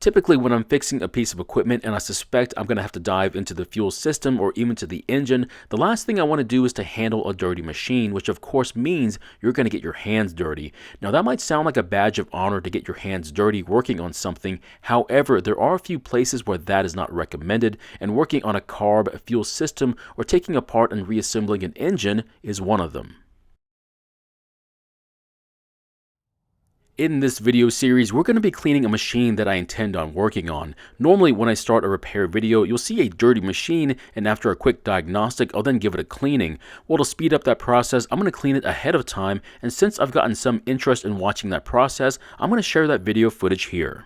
Typically, when I'm fixing a piece of equipment and I suspect I'm going to have to dive into the fuel system or even to the engine, the last thing I want to do is to handle a dirty machine, which of course means you're going to get your hands dirty. Now, that might sound like a badge of honor to get your hands dirty working on something. However, there are a few places where that is not recommended, and working on a carb, fuel system, or taking apart and reassembling an engine is one of them. In this video series, we're going to be cleaning a machine that I intend on working on. Normally, when I start a repair video, you'll see a dirty machine, and after a quick diagnostic, I'll then give it a cleaning. Well, to speed up that process, I'm going to clean it ahead of time, and since I've gotten some interest in watching that process, I'm going to share that video footage here.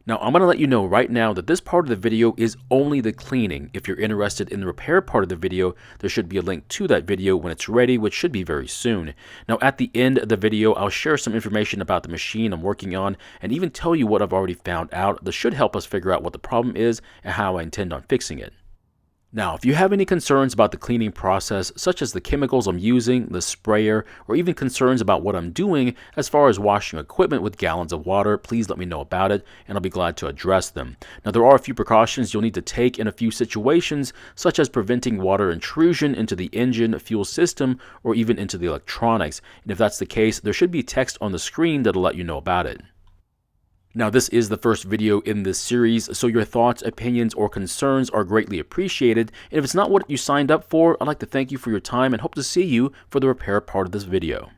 Now, I'm going to let you know right now that this part of the video is only the cleaning. If you're interested in the repair part of the video, there should be a link to that video when it's ready, which should be very soon. Now, at the end of the video, I'll share some information about the machine I'm working on and even tell you what I've already found out. This should help us figure out what the problem is and how I intend on fixing it. Now, if you have any concerns about the cleaning process, such as the chemicals I'm using, the sprayer, or even concerns about what I'm doing as far as washing equipment with gallons of water, please let me know about it, and I'll be glad to address them. Now, there are a few precautions you'll need to take in a few situations, such as preventing water intrusion into the engine, fuel system, or even into the electronics. And if that's the case, there should be text on the screen that'll let you know about it. Now, this is the first video in this series, so your thoughts, opinions, or concerns are greatly appreciated. And if it's not what you signed up for, I'd like to thank you for your time and hope to see you for the repair part of this video.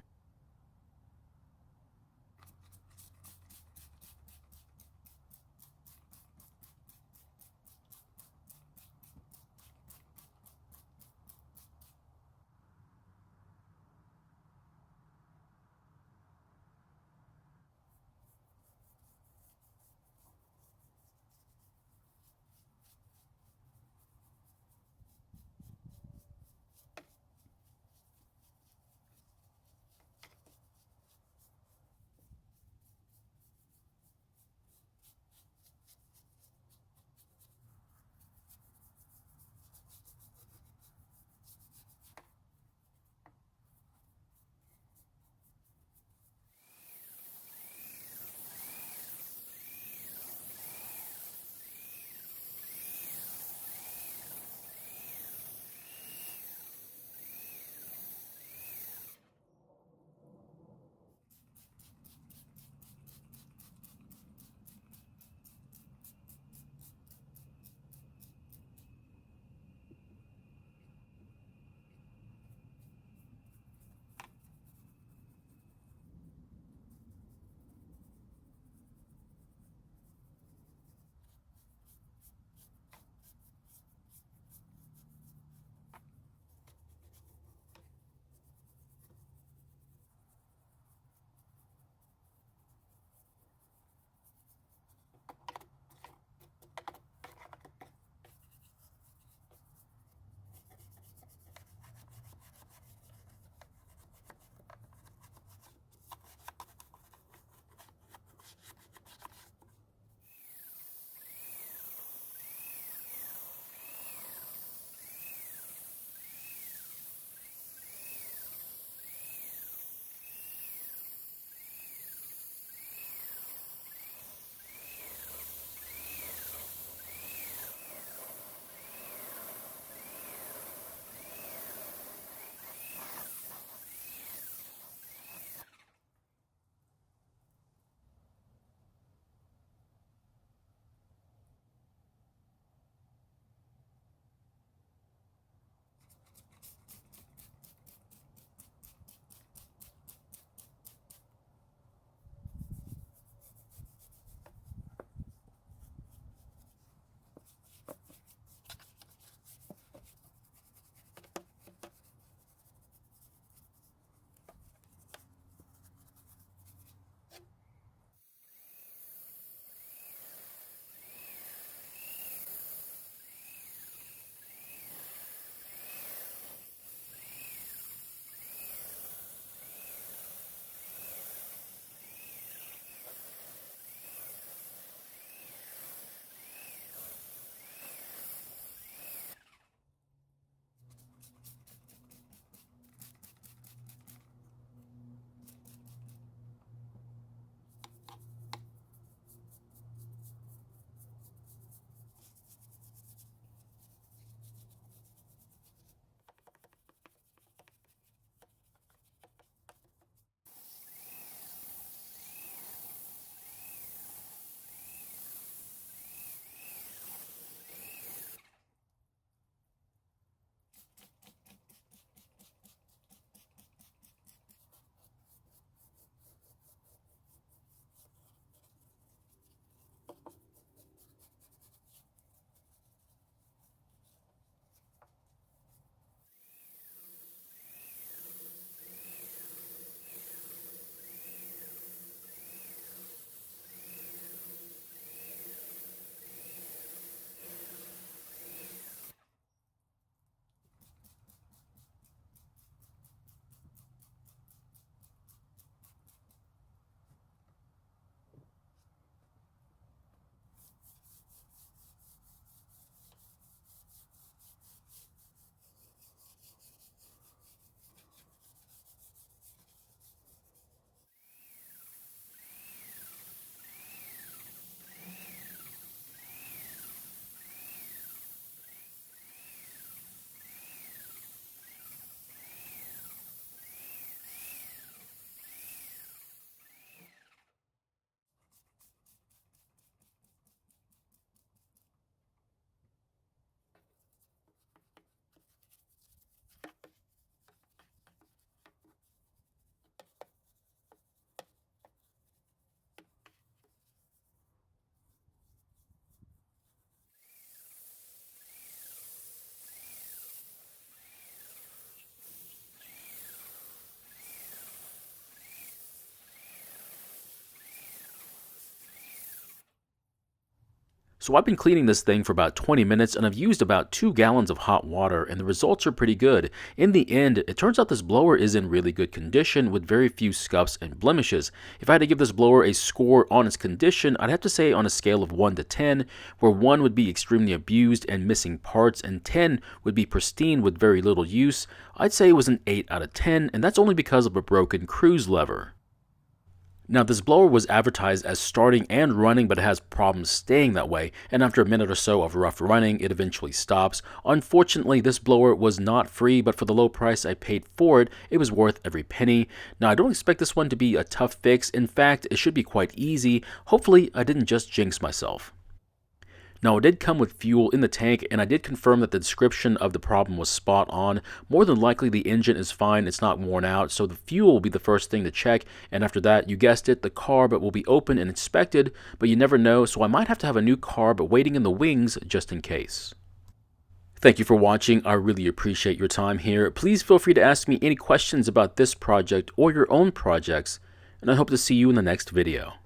So I've been cleaning this thing for about 20 minutes and I've used about 2 gallons of hot water and the results are pretty good. In the end, it turns out this blower is in really good condition with very few scuffs and blemishes. If I had to give this blower a score on its condition, I'd have to say on a scale of 1 to 10, where 1 would be extremely abused and missing parts and 10 would be pristine with very little use, I'd say it was an 8 out of 10, and that's only because of a broken cruise lever. Now, this blower was advertised as starting and running, but it has problems staying that way, and after a minute or so of rough running, it eventually stops. Unfortunately, this blower was not free, but for the low price I paid for it, it was worth every penny. Now, I don't expect this one to be a tough fix. In fact, it should be quite easy. Hopefully, I didn't just jinx myself. Now, it did come with fuel in the tank, and I did confirm that the description of the problem was spot on. More than likely, the engine is fine, it's not worn out, so the fuel will be the first thing to check, and after that, you guessed it, the carb will be open and inspected, but you never know, so I might have to have a new carb waiting in the wings just in case. Thank you for watching. I really appreciate your time here. Please feel free to ask me any questions about this project or your own projects, and I hope to see you in the next video.